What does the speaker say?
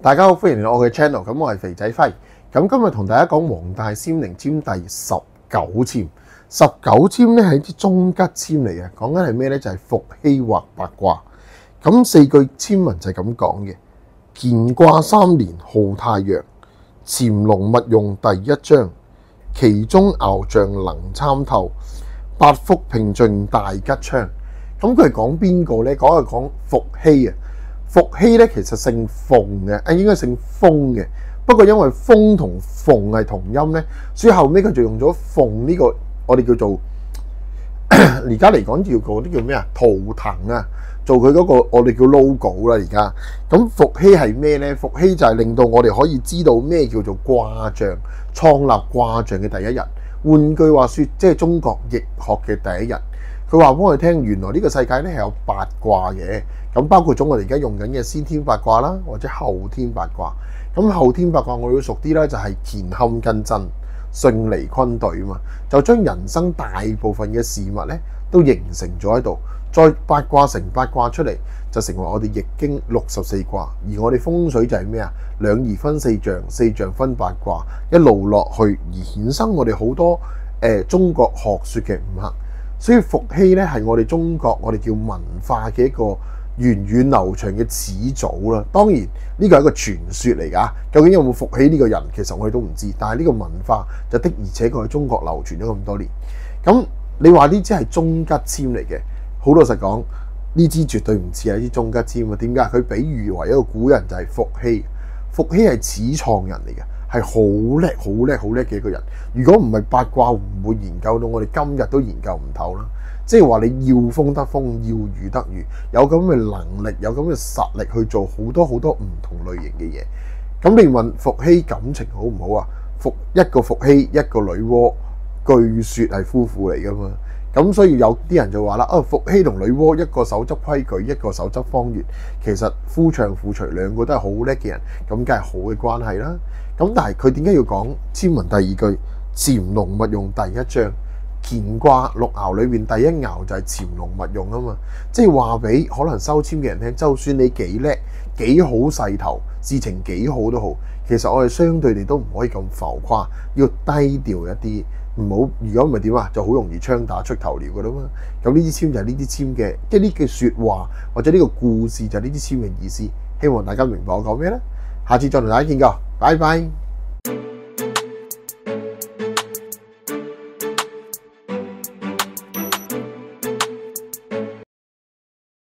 大家好，歡迎嚟到我嘅 channel。咁我係肥仔輝。咁今日同大家講黃大仙靈籤第19籤。19籤咧係啲中吉籤嚟嘅，講緊係咩咧？就係伏羲畫八卦。咁四句籤文就係咁講嘅：乾卦3年號太陽，潛龍勿用第一章，其中爻象能參透，八福平盡大吉昌。咁佢係講邊個咧？講伏羲啊。伏羲咧其實姓鳳嘅，應該姓風嘅。不過因為風同鳳係同音咧，所以後尾佢就用咗鳳呢個，我哋叫做而家嚟講叫嗰啲叫咩啊？圖騰啊，做佢嗰個我哋叫 logo 啦。而家咁伏羲係咩咧？伏羲就係令到我哋可以知道咩叫做卦象，創立卦象嘅第一日。換句話說，即係中國易學嘅第一日。佢話俾我哋聽，原來呢個世界咧係有八卦嘅，咁包括咗我哋而家用緊嘅先天八卦啦，或者後天八卦。咁後天八卦我要熟啲啦，就係乾坎艮震、巽離坤兌啊嘛，就將人生大部分嘅事物咧都形成咗喺度，再八卦成八卦出嚟，就成為我哋易經64卦。而我哋風水就係咩啊？兩儀分四象，四象分八卦，一路落去而衍生我哋好多中國學說嘅五行。所以伏羲咧係我哋中國我哋叫文化嘅一個源遠流長嘅始祖啦。當然呢個係一個傳說嚟㗎，究竟有冇伏羲呢個人，其實我哋都唔知。但係呢個文化就的而且確喺中國流傳咗咁多年。咁你話呢支係中吉籤嚟嘅，好老實講，呢支絕對唔似係啲中吉籤啊。點解？佢比喻為一個古人就係伏羲，伏羲係始創人嚟嘅。係好叻、好叻、好叻嘅一個人。如果唔係八卦，唔會研究到我哋今日都研究唔透啦。即係話你要風得風，要雨得雨，有咁嘅能力，有咁嘅實力去做好多好多唔同類型嘅嘢。咁你問伏羲感情好唔好啊？一個伏羲，一個女媧，據說係夫婦嚟噶嘛。咁所以有啲人就話啦，伏羲同女媧一個手執規矩，一個手執方圓，其實夫唱婦隨，兩個都係好叻嘅人，咁梗係好嘅關係啦。咁但係佢點解要講籤文第二句潛龍勿用第一章？乾卦六爻裏面第一爻就係潛龍勿用啊嘛，即係話俾可能收籤嘅人聽，就算你幾叻幾好勢頭，事情幾好都好，其實我哋相對地都唔可以咁浮誇，要低調一啲，唔好，如果唔係點啊，就好容易槍打出頭鳥噶啦嘛。咁呢啲籤就係呢啲籤嘅，即係呢句説話或者呢個故事就係呢啲籤嘅意思。希望大家明白我講咩咧？下次再同大家見過，拜拜。